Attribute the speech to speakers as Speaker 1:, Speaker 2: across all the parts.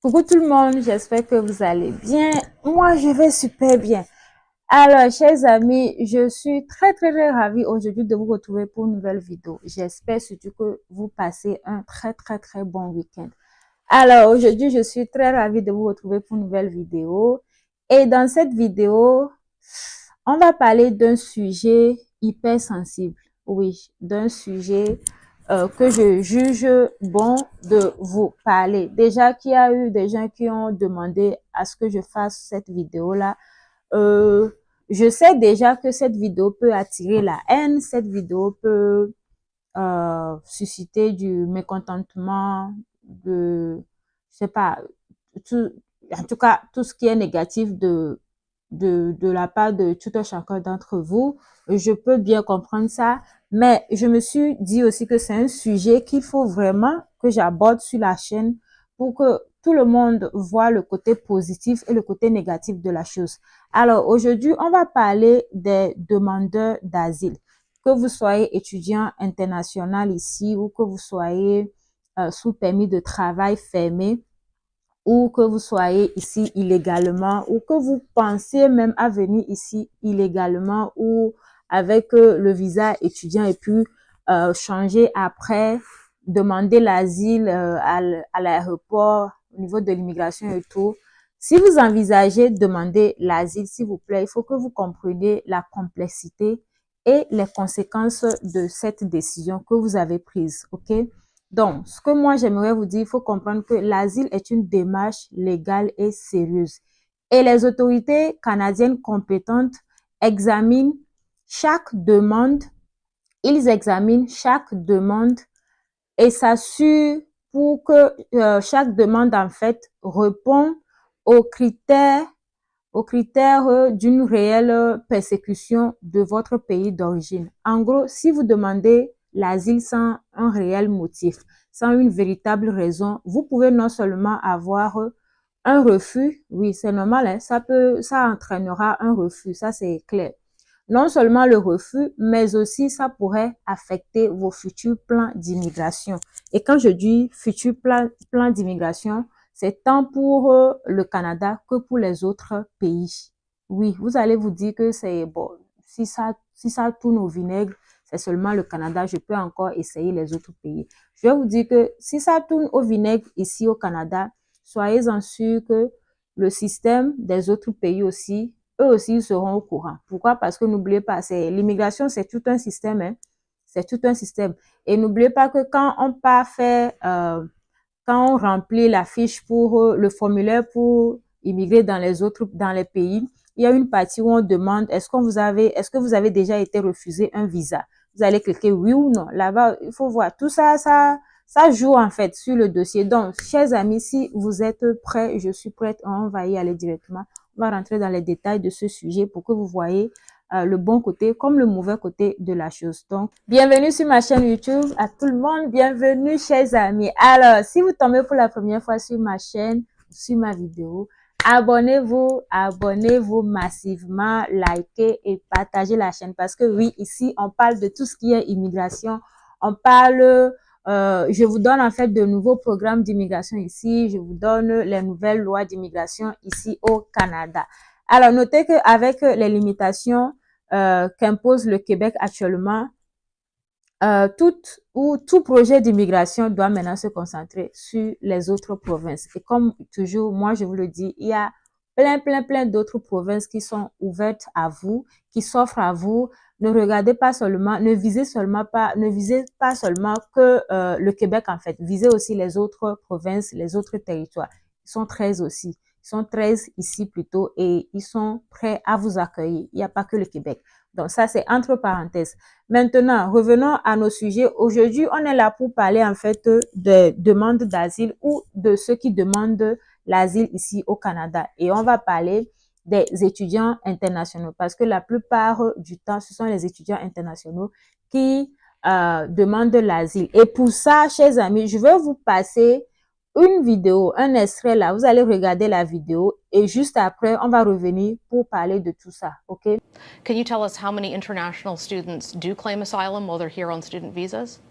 Speaker 1: Coucou tout le monde, j'espère que vous allez bien. Moi, je vais super bien. Alors, chers amis, je suis très ravie aujourd'hui de vous retrouver pour une nouvelle vidéo. J'espère surtout que vous passez un très bon week-end. Alors, aujourd'hui, je suis très ravie de vous retrouver pour une nouvelle vidéo. Et dans cette vidéo, on va parler d'un sujet hyper sensible. Oui, d'un sujet que je juge bon de vous parler. Déjà qu'il y a eu des gens qui ont demandé à ce que je fasse cette vidéo-là. Euh, je sais déjà que cette vidéo peut attirer la haine, cette vidéo peut susciter du mécontentement, je sais pas, tout, en tout cas, tout ce qui est négatif de la part de tout un chacun d'entre vous. Je peux bien comprendre ça, mais je me suis dit aussi que c'est un sujet qu'il faut vraiment que j'aborde sur la chaîne pour que tout le monde voit le côté positif et le côté négatif de la chose. Alors aujourd'hui, on va parler des demandeurs d'asile. Que vous soyez étudiant international ici ou que vous soyez sous permis de travail fermé, ou que vous soyez ici illégalement, ou que vous pensiez même à venir ici illégalement ou avec le visa étudiant et puis changer après, demander l'asile à l'aéroport, au niveau de l'immigration et tout. Si vous envisagez de demander l'asile, s'il vous plaît, il faut que vous compreniez la complexité et les conséquences de cette décision que vous avez prise, ok? Donc, ce que moi j'aimerais vous dire, il faut comprendre que l'asile est une démarche légale et sérieuse. Et les autorités canadiennes compétentes examinent chaque demande, ils examinent chaque demande et s'assurent pour que chaque demande en fait répond aux critères d'une réelle persécution de votre pays d'origine. En gros, si vous demandez l'asile sans un réel motif, sans une véritable raison, vous pouvez non seulement avoir un refus, oui, c'est normal, hein, ça entraînera un refus, ça c'est clair. Non seulement le refus, mais aussi ça pourrait affecter vos futurs plans d'immigration. Et quand je dis futurs plans d'immigration, c'est tant pour le Canada que pour les autres pays. Oui, vous allez vous dire que c'est bon, si ça tourne au vinaigre, c'est seulement le Canada, je peux encore essayer les autres pays. Je vais vous dire que si ça tourne au vinaigre ici au Canada, soyez-en sûrs que le système des autres pays aussi, eux aussi, ils seront au courant. Pourquoi? Parce que n'oubliez pas, l'immigration, c'est tout un système, hein. C'est tout un système. Et n'oubliez pas que quand on part faire quand on remplit la fiche pour le formulaire pour immigrer dans les pays, il y a une partie où on demande est-ce que vous avez déjà été refusé un visa? Vous allez cliquer oui ou non. Là-bas, il faut voir. Tout ça, ça joue en fait sur le dossier. Donc, chers amis, si vous êtes prêts, je suis prête, on va y aller directement. On va rentrer dans les détails de ce sujet pour que vous voyez le bon côté comme le mauvais côté de la chose. Donc, bienvenue sur ma chaîne YouTube à tout le monde. Bienvenue, chers amis. Alors, si vous tombez pour la première fois sur ma chaîne, sur ma vidéo, abonnez-vous massivement, likez et partagez la chaîne parce que oui, ici, on parle de tout ce qui est immigration. On parle, je vous donne en fait de nouveaux programmes d'immigration ici. Je vous donne les nouvelles lois d'immigration ici au Canada. Alors, notez qu'avec les limitations qu'impose le Québec actuellement, tout projet d'immigration doit maintenant se concentrer sur les autres provinces. Et comme toujours, moi, je vous le dis, il y a plein d'autres provinces qui sont ouvertes à vous, qui s'offrent à vous. Ne regardez pas seulement, ne visez pas seulement que le Québec, en fait. Visez aussi les autres provinces, les autres territoires. Ils sont 13 aussi. Ils sont 13 ici plutôt et ils sont prêts à vous accueillir. Il n'y a pas que le Québec. Donc ça, c'est entre parenthèses. Maintenant, revenons à nos sujets. Aujourd'hui, on est là pour parler en fait des demandes d'asile ou de ceux qui demandent l'asile ici au Canada. Et on va parler des étudiants internationaux parce que la plupart du temps, ce sont les étudiants internationaux qui demandent l'asile. Et pour ça, chers amis, je vais vous passer une vidéo, un extrait là. Vous allez regarder la vidéo et juste après, on va revenir pour parler de tout ça, ok?
Speaker 2: Can you tell us how many international students do claim asylum while they're here on student visas?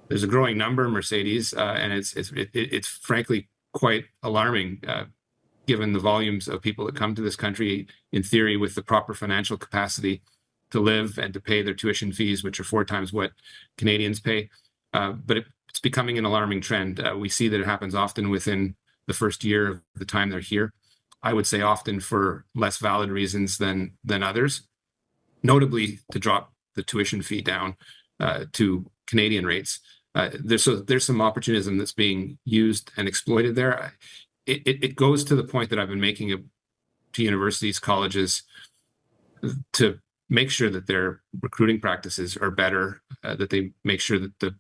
Speaker 3: There's a growing number, Mercedes, and it's frankly quite alarming, given the volumes of people that come to this country, in theory, with the proper financial capacity to live and to pay their tuition fees, which are 4 times what Canadians pay. But it's becoming an alarming trend. We see that it happens often within the first year of the time they're here. I would say often for less valid reasons than others, notably to drop the tuition fee down to Canadian rates. There's some opportunism that's being used and exploited there. It goes to the point that I've been making to universities, colleges, to make sure that their recruiting practices are better, that they make sure that the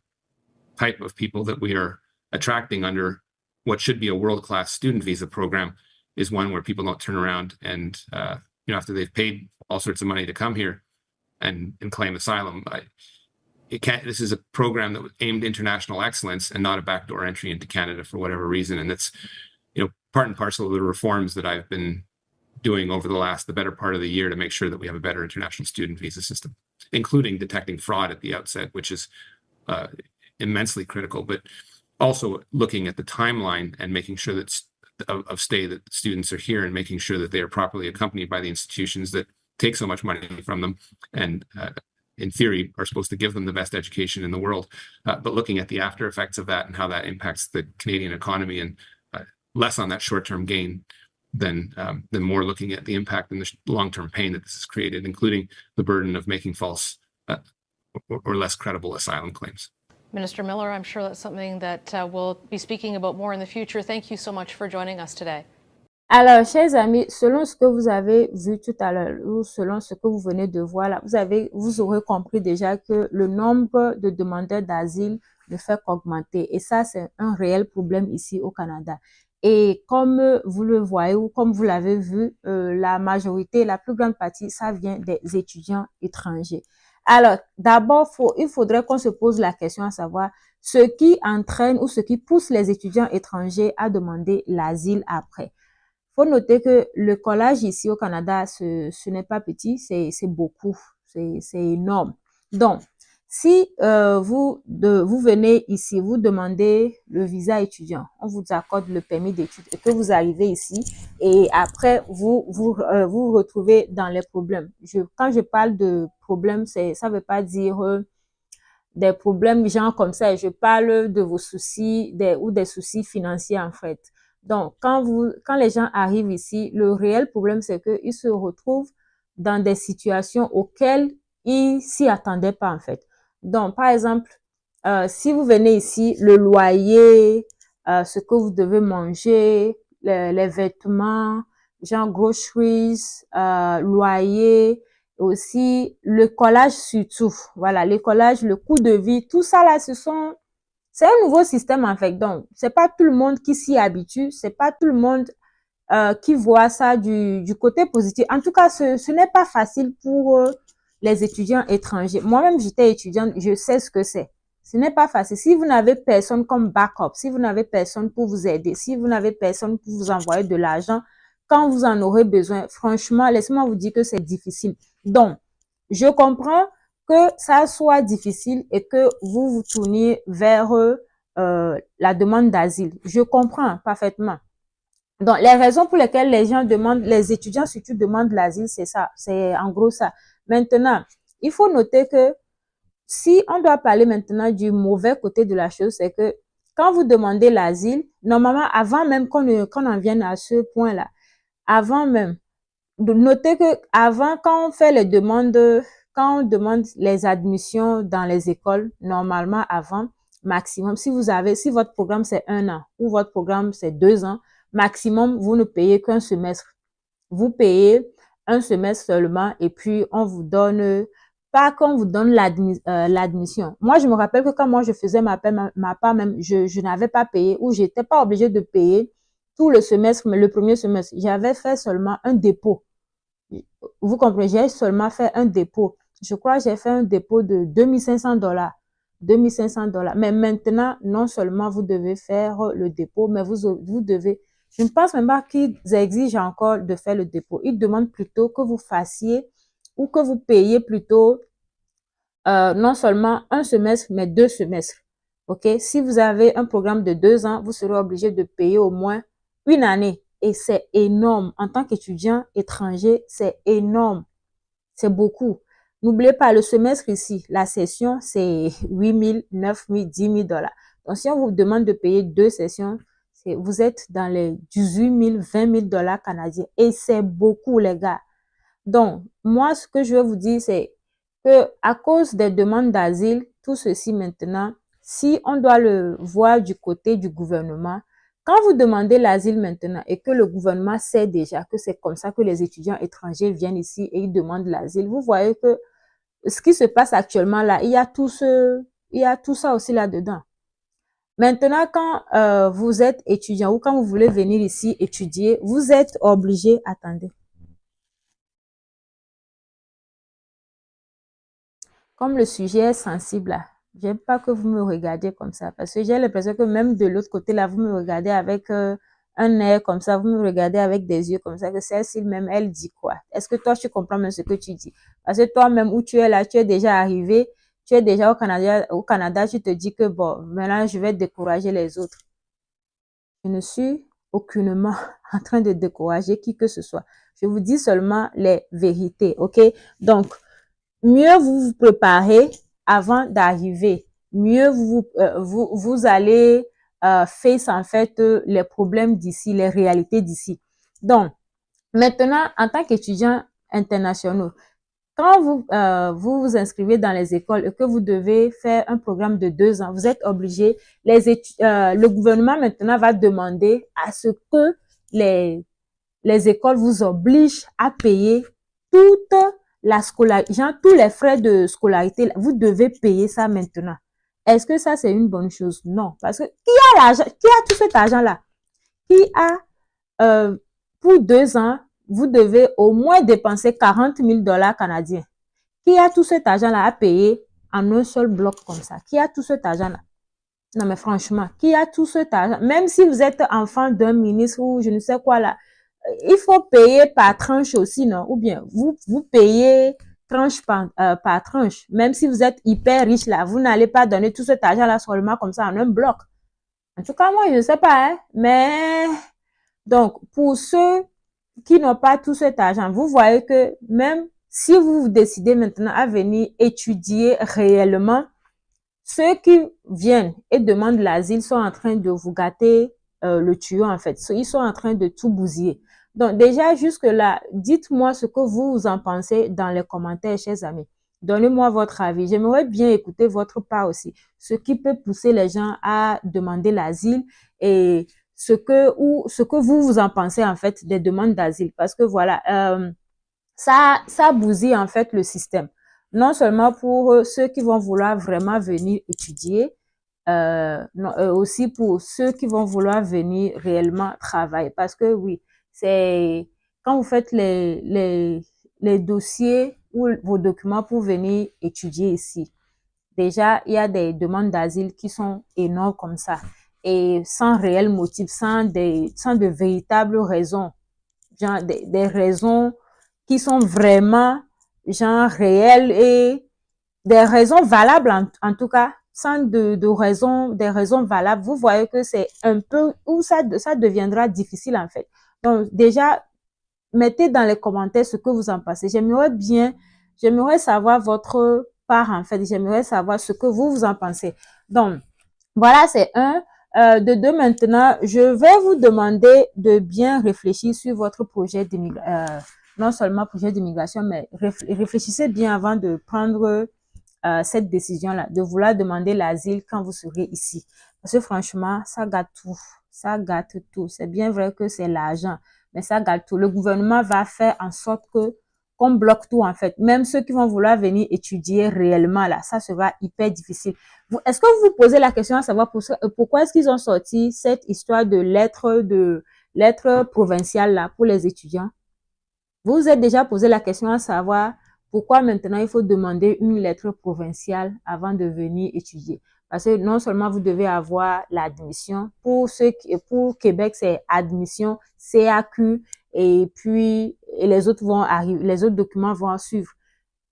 Speaker 3: type of people that we are attracting under what should be a world-class student visa program is one where people don't turn around and, after they've paid all sorts of money to come here and claim asylum. This is a program that was aimed international excellence and not a backdoor entry into Canada for whatever reason. And that's, part and parcel of the reforms that I've been doing over the better part of the year to make sure that we have a better international student visa system, including detecting fraud at the outset, which is immensely critical, but also looking at the timeline and making sure that of stay that students are here and making sure that they are properly accompanied by the institutions that take so much money from them and in theory are supposed to give them the best education in the world, but looking at the after effects of that and how that impacts the Canadian economy, and less on that short-term gain than more looking at the impact and the long-term pain that this has created, including the burden of making false or less credible asylum claims.
Speaker 2: Minister Miller, I'm sure that's something that we'll be speaking about more in the future. Thank you so much for joining us today.
Speaker 1: Alors, chers amis, selon ce que vous avez vu tout à l'heure, ou selon ce que vous venez de voir là, vous aurez compris déjà que le nombre de demandeurs d'asile ne fait qu'augmenter. Et ça, c'est un réel problème ici au Canada. Et comme vous le voyez ou comme vous l'avez vu, la majorité, la plus grande partie, ça vient des étudiants étrangers. Alors, d'abord, il faudrait qu'on se pose la question à savoir ce qui entraîne ou ce qui pousse les étudiants étrangers à demander l'asile après. Faut noter que le collège ici au Canada, ce n'est pas petit, c'est beaucoup, c'est énorme. Donc, si vous venez ici, vous demandez le visa étudiant, on vous accorde le permis d'études et que vous arrivez ici et après vous retrouvez dans les problèmes. Quand je parle de problèmes, ça veut pas dire des problèmes genre comme ça. Je parle de vos soucis ou des soucis financiers en fait. Donc, quand les gens arrivent ici, le réel problème, c'est qu'ils se retrouvent dans des situations auxquelles ils s'y attendaient pas, en fait. Donc, par exemple, si vous venez ici, le loyer, ce que vous devez manger, les vêtements, genre groceries, loyer, aussi le collage surtout. Voilà, le collage, le coût de vie, tout ça là, c'est un nouveau système en fait, donc c'est pas tout le monde qui s'y habitue, c'est pas tout le monde qui voit ça du côté positif. En tout cas, ce n'est pas facile pour les étudiants étrangers. Moi-même, j'étais étudiante, je sais ce que c'est. Ce n'est pas facile. Si vous n'avez personne comme backup, si vous n'avez personne pour vous aider, si vous n'avez personne pour vous envoyer de l'argent quand vous en aurez besoin, franchement, laissez-moi vous dire que c'est difficile. Donc, je comprends que ça soit difficile et que vous vous tourniez vers la demande d'asile. Je comprends parfaitement. Donc, les raisons pour lesquelles les étudiants surtout demandent l'asile, c'est ça. C'est en gros ça. Maintenant, il faut noter que si on doit parler maintenant du mauvais côté de la chose, c'est que quand vous demandez l'asile, normalement, avant même qu'on en vienne à ce point-là, avant même, notez que avant, quand on fait les demandes, quand on demande les admissions dans les écoles, normalement avant, maximum, si votre programme c'est 1 an ou votre programme c'est 2 ans, maximum, vous ne payez qu'un semestre. Vous payez un semestre seulement et puis on vous donne, pas qu'on vous donne l'admission. Moi, je me rappelle que quand moi je faisais ma part même, je n'avais pas payé ou j'étais pas obligée de payer tout le semestre, mais le premier semestre, j'avais fait seulement un dépôt. Vous comprenez, j'ai seulement fait un dépôt. Je crois que j'ai fait un dépôt de $2,500. $2,500. Mais maintenant, non seulement vous devez faire le dépôt, mais vous devez, je ne pense même pas qu'ils exigent encore de faire le dépôt. Ils demandent plutôt que vous fassiez ou que vous payiez plutôt non seulement un semestre, mais 2 semestres. OK? Si vous avez un programme de 2 ans, vous serez obligé de payer au moins une année. Et c'est énorme. En tant qu'étudiant étranger, c'est énorme. C'est beaucoup. N'oubliez pas, le semestre ici, la session, c'est 8 000, 9 000, 10 000 $. Donc, si on vous demande de payer 2 sessions, vous êtes dans les 18 000, 20 000 $ canadiens. Et c'est beaucoup, les gars. Donc, moi, ce que je veux vous dire, c'est que à cause des demandes d'asile, tout ceci maintenant, si on doit le voir du côté du gouvernement, quand vous demandez l'asile maintenant et que le gouvernement sait déjà que c'est comme ça que les étudiants étrangers viennent ici et ils demandent l'asile, vous voyez que ce qui se passe actuellement là, il y a tout ça aussi là-dedans. Maintenant, quand vous êtes étudiant ou quand vous voulez venir ici étudier, vous êtes obligé, attendez. Comme le sujet est sensible là, j'aime pas que vous me regardiez comme ça parce que j'ai l'impression que même de l'autre côté là, vous me regardez avec un air comme ça, vous me regardez avec des yeux comme ça, que celle-ci même, elle dit quoi? Est-ce que toi, tu comprends même ce que tu dis? Parce que toi-même, où tu es là, tu es déjà arrivé, tu es déjà au Canada, tu te dis que bon, maintenant, je vais décourager les autres. Je ne suis aucunement en train de décourager qui que ce soit. Je vous dis seulement les vérités, ok? Donc, mieux vous vous préparez avant d'arriver, mieux vous allez face en fait les problèmes d'ici, les réalités d'ici. Donc, maintenant, en tant qu'étudiant international, quand vous inscrivez dans les écoles et que vous devez faire un programme de 2 ans, vous êtes obligé, le gouvernement maintenant va demander à ce que les écoles vous obligent à payer toute la scolarité, genre tous les frais de scolarité, vous devez payer ça maintenant. Est-ce que ça c'est une bonne chose? Non, parce que qui a l'argent, qui a tout cet argent-là? Qui a pour 2 ans, vous devez au moins dépenser 40 000 $ canadiens. Qui a tout cet argent-là à payer en un seul bloc comme ça? Qui a tout cet argent-là? Non, mais franchement, qui a tout cet argent? Même si vous êtes enfant d'un ministre ou je ne sais quoi là, il faut payer par tranche aussi, non? Ou bien, vous payez tranche par tranche. Même si vous êtes hyper riche là, vous n'allez pas donner tout cet argent-là seulement comme ça en un bloc. En tout cas, moi, je ne sais pas, hein, mais donc, pour ceux qui n'ont pas tout cet argent, vous voyez que même si vous décidez maintenant à venir étudier réellement, ceux qui viennent et demandent l'asile sont en train de vous gâter le tuyau en fait. Ils sont en train de tout bousiller. Donc déjà jusque-là, dites-moi ce que vous en pensez dans les commentaires, chers amis. Donnez-moi votre avis. J'aimerais bien écouter votre part aussi. Ce qui peut pousser les gens à demander l'asile et ce que vous en pensez en fait des demandes d'asile. Parce que voilà, ça bousille en fait le système. Non seulement pour ceux qui vont vouloir vraiment venir étudier, aussi pour ceux qui vont vouloir venir réellement travailler. Parce que oui, c'est quand vous faites les dossiers ou vos documents pour venir étudier ici, déjà, il y a des demandes d'asile qui sont énormes comme ça et sans réel motif, sans de véritables raisons, genre des raisons qui sont vraiment genre réelles et des raisons valables en tout cas, sans des raisons valables. Vous voyez que c'est un peu où ça deviendra difficile en fait. Donc déjà, mettez dans les commentaires ce que vous en pensez. J'aimerais savoir votre part en fait. J'aimerais savoir ce que vous en pensez. Donc, voilà, c'est un. De deux, maintenant, je vais vous demander de bien réfléchir sur votre projet d'immigration. Non seulement projet d'immigration, mais réfléchissez bien avant de prendre cette décision-là, de vouloir demander l'asile quand vous serez ici. Parce que franchement, ça gâte tout. Ça gâte tout. C'est bien vrai que c'est l'argent, mais ça gâte tout. Le gouvernement va faire en sorte que qu'on bloque tout en fait. Même ceux qui vont vouloir venir étudier réellement là, ça sera hyper difficile. Est-ce que vous vous posez la question à savoir pourquoi est-ce qu'ils ont sorti cette histoire de lettre provinciale là pour les étudiants? Vous vous êtes déjà posé la question à savoir pourquoi maintenant il faut demander une lettre provinciale avant de venir étudier? Parce que non seulement vous devez avoir l'admission, pour Québec, c'est admission, CAQ, et puis les autres vont arriver, les autres documents vont suivre.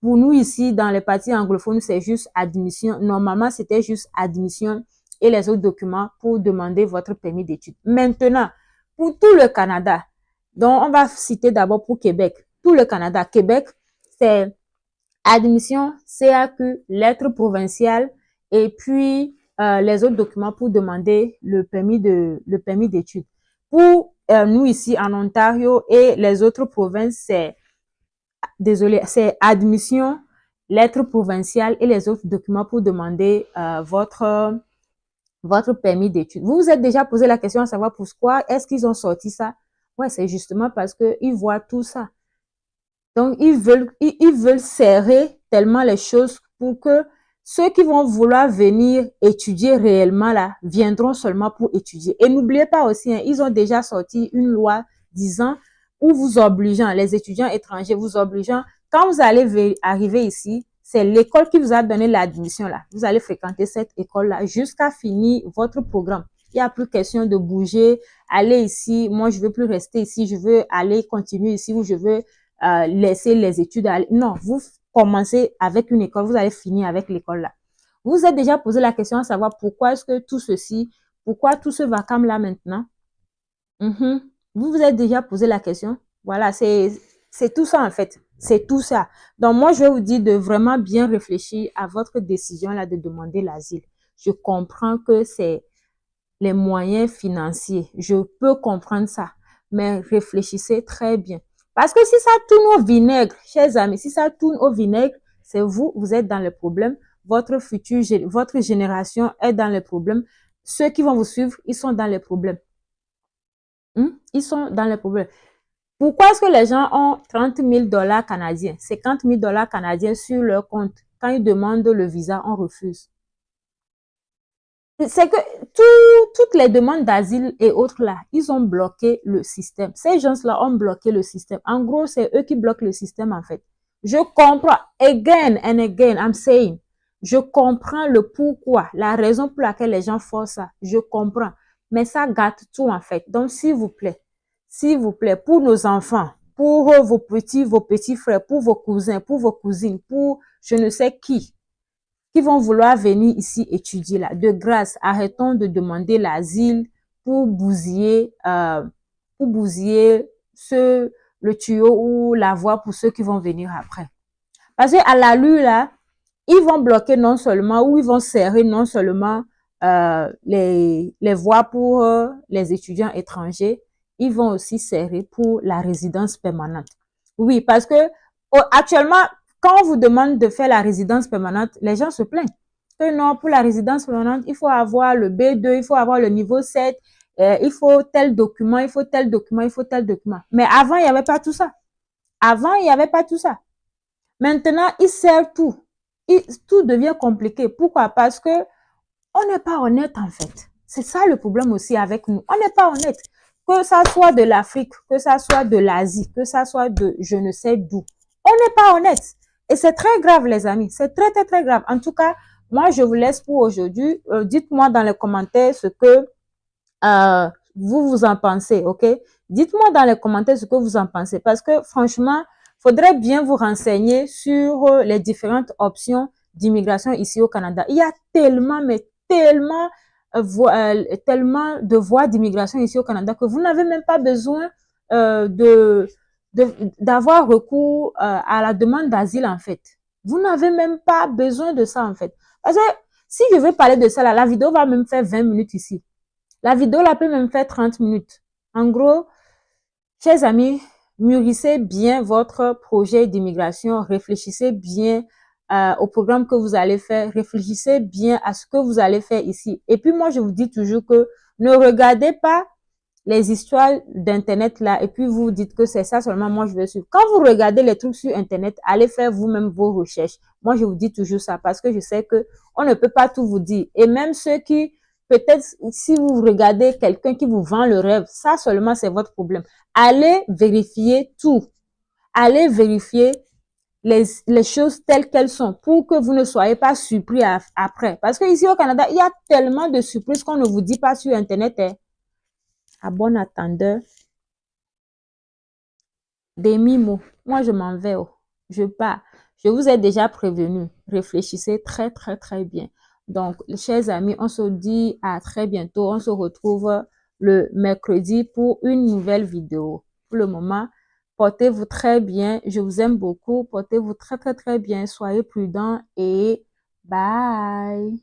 Speaker 1: Pour nous ici, dans les parties anglophones, c'est juste admission. Normalement, c'était juste admission et les autres documents pour demander votre permis d'études. Maintenant, pour tout le Canada, donc on va citer d'abord pour Québec. Tout le Canada, Québec, c'est admission, CAQ, lettre provinciale et puis les autres documents pour demander le permis d'études. Pour nous ici en Ontario et les autres provinces, c'est admission, lettre provinciale et les autres documents pour demander votre permis d'études. Vous vous êtes déjà posé la question à savoir pourquoi est-ce qu'ils ont sorti ça? Ouais, c'est justement parce que ils voient tout ça. Donc, ils veulent serrer tellement les choses pour que ceux qui vont vouloir venir étudier réellement là, viendront seulement pour étudier. Et n'oubliez pas aussi, hein, ils ont déjà sorti une loi disant ou vous obligeant, les étudiants étrangers vous obligeant, quand vous allez arriver ici, c'est l'école qui vous a donné l'admission là. Vous allez fréquenter cette école là jusqu'à finir votre programme. Il n'y a plus question de bouger, aller ici, moi je veux plus rester ici, je veux aller continuer ici ou je veux laisser les études aller. Non, vous commencez avec une école, vous allez finir avec l'école là. Vous vous êtes déjà posé la question à savoir pourquoi est-ce que tout ceci, pourquoi tout ce vacarme là maintenant? Vous vous êtes déjà posé la question? Voilà, c'est tout ça en fait. C'est tout ça. Donc moi, je vais vous dire de vraiment bien réfléchir à votre décision là de demander l'asile. Je comprends que c'est les moyens financiers. Je peux comprendre ça. Mais réfléchissez très bien. Parce que si ça tourne au vinaigre, chers amis, si ça tourne au vinaigre, c'est vous êtes dans le problème. Votre génération est dans le problème. Ceux qui vont vous suivre, ils sont dans les problèmes. Ils sont dans les problèmes. Pourquoi est-ce que les gens ont 30 000 $ canadiens, 50 000 $ canadiens sur leur compte? Quand ils demandent le visa, on refuse. C'est que toutes les demandes d'asile et autres là, ils ont bloqué le système. Ces gens-là ont bloqué le système. En gros, c'est eux qui bloquent le système en fait. Je comprends, again and again, I'm saying, je comprends le pourquoi, la raison pour laquelle les gens font ça. Je comprends. Mais ça gâte tout en fait. Donc, s'il vous plaît, pour nos enfants, pour vos petits frères, pour vos cousins, pour vos cousines, pour je ne sais qui vont vouloir venir ici étudier là. De grâce, arrêtons de demander l'asile pour bousiller le tuyau ou la voie pour ceux qui vont venir après. Parce qu'à l'allure là, ils vont bloquer non seulement, ou ils vont serrer non seulement les voies pour les étudiants étrangers, ils vont aussi serrer pour la résidence permanente. Oui, parce que actuellement, quand on vous demande de faire la résidence permanente, les gens se plaignent. Que non, pour la résidence permanente, il faut avoir le B2, il faut avoir le niveau 7, il faut tel document, il faut tel document, il faut tel document. Mais avant, il n'y avait pas tout ça. Avant, il n'y avait pas tout ça. Maintenant, ils serrent tout. Tout devient compliqué. Pourquoi? Parce que on n'est pas honnête en fait. C'est ça le problème aussi avec nous. On n'est pas honnête. Que ça soit de l'Afrique, que ça soit de l'Asie, que ça soit de je ne sais d'où. On n'est pas honnête. Et c'est très grave les amis. C'est très très très grave. En tout cas, moi je vous laisse pour aujourd'hui. Dites-moi dans les commentaires ce que vous en pensez, ok? Dites-moi dans les commentaires ce que vous en pensez. Parce que franchement, faudrait bien vous renseigner sur les différentes options d'immigration ici au Canada. Il y a tellement, mais tellement de voies d'immigration ici au Canada que vous n'avez même pas besoin d'avoir recours à la demande d'asile en fait. Vous n'avez même pas besoin de ça en fait. Parce que si je veux parler de ça là, la vidéo va même faire 20 minutes ici. La vidéo là peut même faire 30 minutes. En gros, chers amis, mûrissez bien votre projet d'immigration, réfléchissez bien au programme que vous allez faire, réfléchissez bien à ce que vous allez faire ici. Et puis moi, je vous dis toujours que ne regardez pas les histoires d'internet là et puis vous dites que c'est ça seulement moi je vais suivre. Quand vous regardez les trucs sur internet, allez faire vous-même vos recherches. Moi, je vous dis toujours ça parce que je sais que on ne peut pas tout vous dire. Et même ceux qui, peut-être, si vous regardez quelqu'un qui vous vend le rêve, ça seulement c'est votre problème. Allez vérifier tout. Allez vérifier les choses telles qu'elles sont pour que vous ne soyez pas surpris après. Parce que ici au Canada, il y a tellement de surprises qu'on ne vous dit pas sur internet. Hein. À bon attendeur. Des mimos. Moi, je m'en vais. Oh. Je pars. Je vous ai déjà prévenu. Réfléchissez très, très, très bien. Donc, chers amis, on se dit à très bientôt. On se retrouve le mercredi pour une nouvelle vidéo. Pour le moment, portez-vous très bien. Je vous aime beaucoup. Portez-vous très, très, très bien. Soyez prudents et bye.